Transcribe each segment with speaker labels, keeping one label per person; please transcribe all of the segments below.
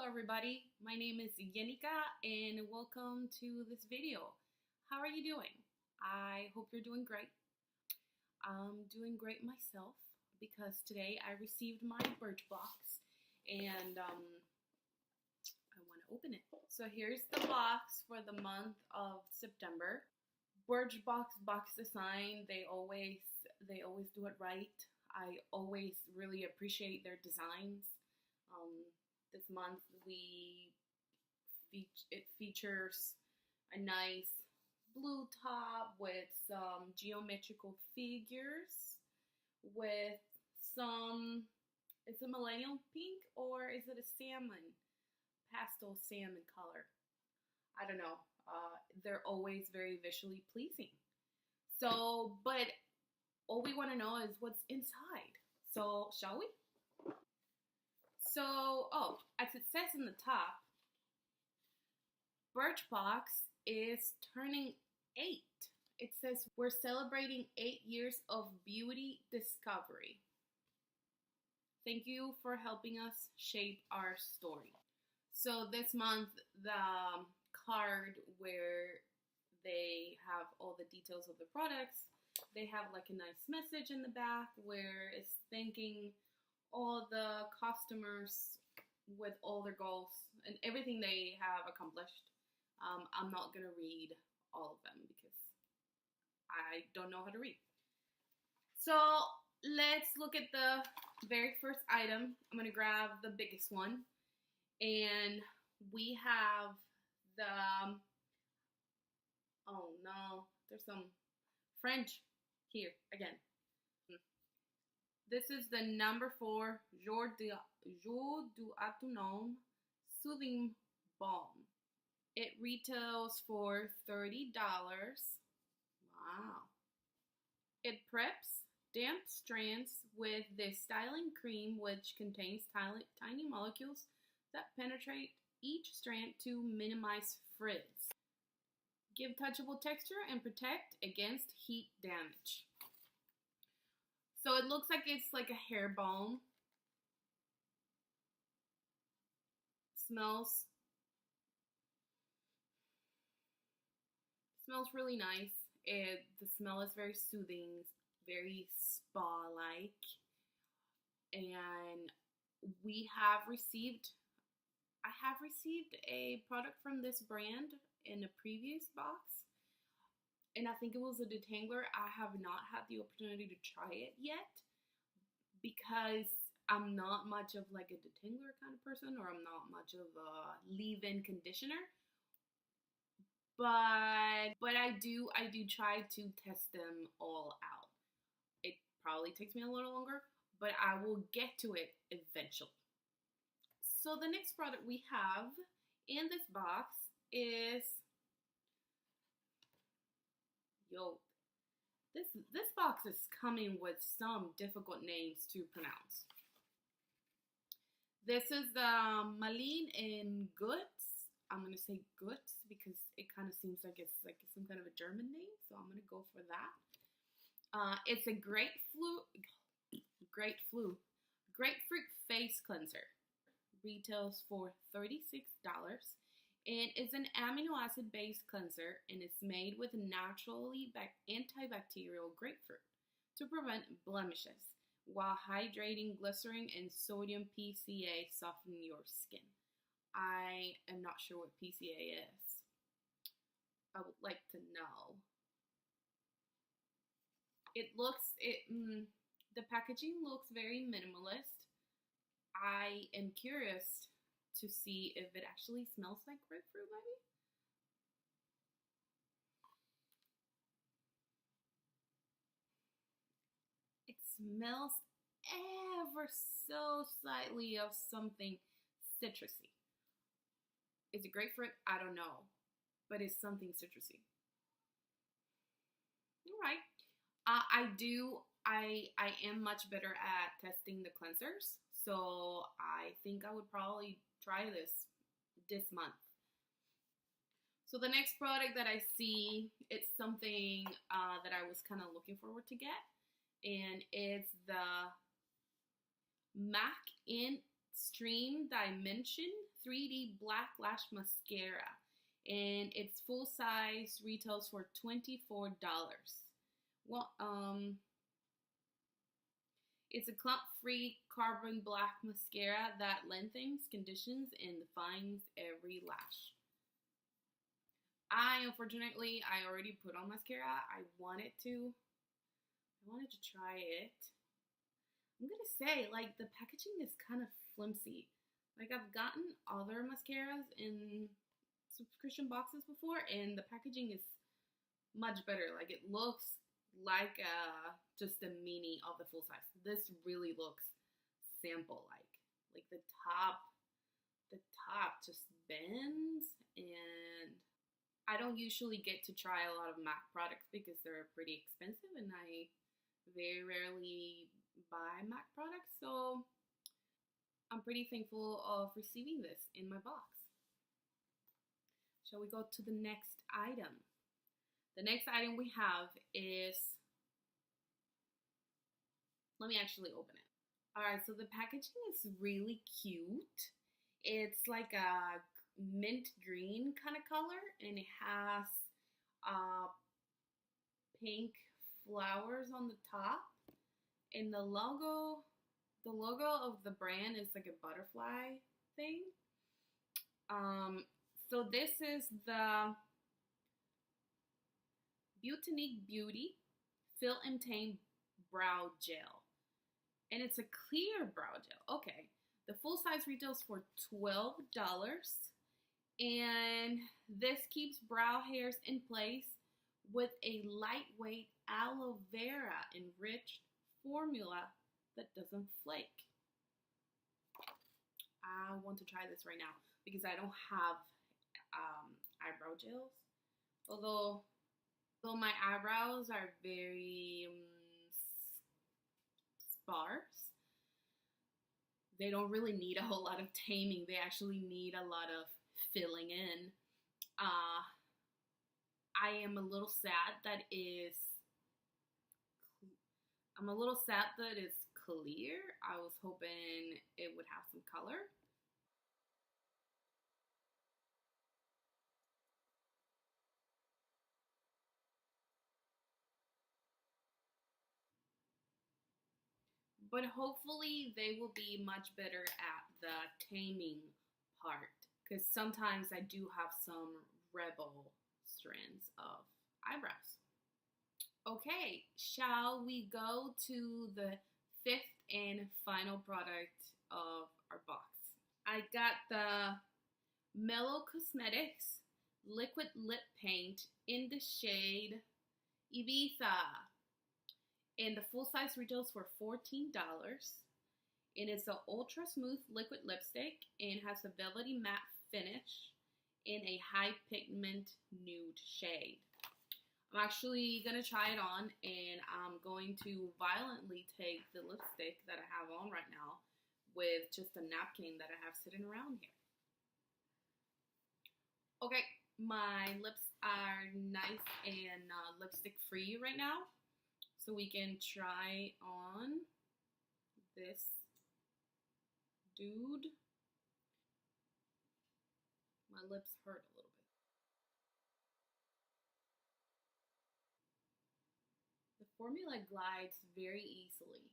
Speaker 1: Hello everybody, my name is Yenika and welcome to this video. How are you doing? I hope you're doing great. I'm doing great myself because today I received my Birchbox and I want to open it. So here's the box for the month of September. Birchbox box design, they always do it right. I always really appreciate their designs. This month it features a nice blue top with some geometrical figures with some, is it millennial pink or is it a pastel salmon color? I don't know. They're always very visually pleasing. So, but all we want to know is what's inside. So, shall we? So, as it says in the top, Birchbox is turning 8. It says we're celebrating 8 years of beauty discovery. Thank you for helping us shape our story. So this month, the card where they have all the details of the products, they have like a nice message in the back where it's thanking all the customers with all their goals and everything they have accomplished. I'm not going to read all of them because I don't know how to read. So let's look at the very first item. I'm going to grab the biggest one. And we have the, oh no, there's some French here again. This is the number 4 Jour du Autonome Soothing Balm. It retails for $30. Wow. It preps damp strands with this styling cream which contains tiny molecules that penetrate each strand to minimize frizz. Give touchable texture and protect against heat damage. So it looks like it's like a hair balm. Smells really nice. The smell is very soothing, very spa-like. And I have received a product from this brand in a previous box. And I think it was a detangler. I have not had the opportunity to try it yet because I'm not much of like a detangler kind of person, or I'm not much of a leave-in conditioner. But I do try to test them all out. It probably takes me a little longer, but I will get to it eventually. So the next product we have in this box is, this box is coming with some difficult names to pronounce. This is the Malin and Guts. I'm going to say Guts because it kind of seems like it's like some kind of a German name, so I'm going to go for that. It's a grapefruit face cleanser. Retails for $36. And it's an amino acid based cleanser and it's made with naturally antibacterial grapefruit to prevent blemishes while hydrating glycerin and sodium PCA soften your skin. I am not sure what PCA is. I would like to know. The packaging looks very minimalist. I am curious to see if it actually smells like grapefruit, maybe? It smells ever so slightly of something citrusy. Is it grapefruit? I don't know. But it's something citrusy. Alright. I am much better at testing the cleansers. So I think I would probably try this month. So the next product that I see, it's something that I was kind of looking forward to get. And it's the MAC in Stream Dimension 3D Black Lash Mascara. And it's full size, retails for $24. Well, it's a clump-free carbon black mascara that lengthens, conditions, and defines every lash. I already put on mascara. I wanted to try it. I'm gonna say, like, the packaging is kind of flimsy. Like, I've gotten other mascaras in subscription boxes before, and the packaging is much better. Like, it looks like just a mini of the full size. This really looks sample like. Like the top just bends, and I don't usually get to try a lot of MAC products because they're pretty expensive, and I very rarely buy MAC products, so I'm pretty thankful of receiving this in my box. Shall we go to the next item? The next item we have is, let me actually open it. Alright, so the packaging is really cute. It's like a mint green kind of color, and it has pink flowers on the top. And the logo of the brand is like a butterfly thing. So this is the Botanique Beauty Fill and Tame Brow Gel. And it's a clear brow gel. Okay. The full size retails for $12. And this keeps brow hairs in place with a lightweight aloe vera enriched formula that doesn't flake. I want to try this right now because I don't have eyebrow gels. Although my eyebrows are very sparse, they don't really need a whole lot of taming. They actually need a lot of filling in. I am a little sad that it's clear. I was hoping it would have some color. But hopefully they will be much better at the taming part, because sometimes I do have some rebel strands of eyebrows. Okay, shall we go to the fifth and final product of our box? I got the Mellow Cosmetics Liquid Lip Paint in the shade Ibiza. And the full size retails for $14. And it's an ultra smooth liquid lipstick and has a velvety matte finish in a high pigment nude shade. I'm actually going to try it on, and I'm going to violently take the lipstick that I have on right now with just a napkin that I have sitting around here. Okay, my lips are nice and lipstick free right now. So we can try on this dude. My lips hurt a little bit. The formula glides very easily.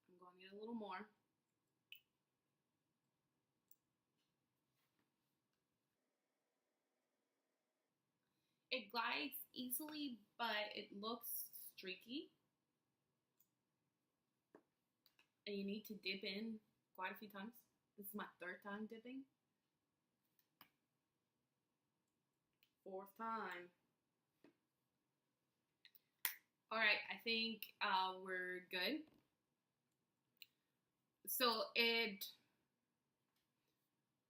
Speaker 1: I'm going to get a little more. It glides easily, but it looks streaky. And you need to dip in quite a few times. This is my third time dipping. Fourth time. Alright, I think we're good. So I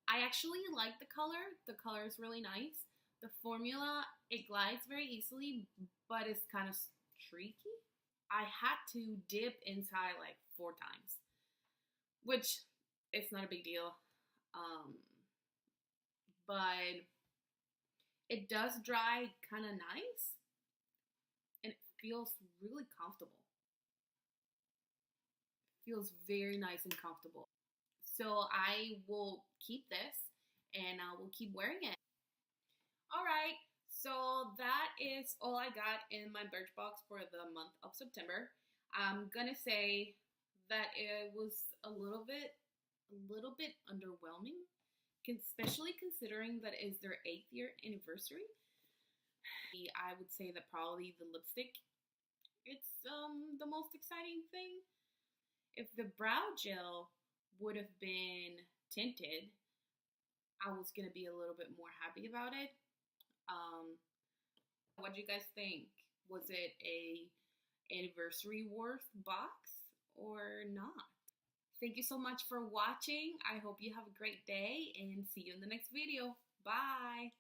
Speaker 1: actually like the color. The color is really nice. The formula, it glides very easily, but it's kind of streaky. I had to dip inside like 4 times, which it's not a big deal. But it does dry kind of nice, and it feels really comfortable. It feels very nice and comfortable. So I will keep this and I will keep wearing it. All right, so that is all I got in my Birchbox for the month of September. I'm gonna say that it was a little bit underwhelming, especially considering that is their 8th-year anniversary. I would say that probably the lipstick, it's the most exciting thing. If the brow gel would have been tinted, I was gonna be a little bit more happy about it. What do you guys think? Was it a anniversary worth box or not? Thank you so much for watching. I hope you have a great day and see you in the next video. Bye.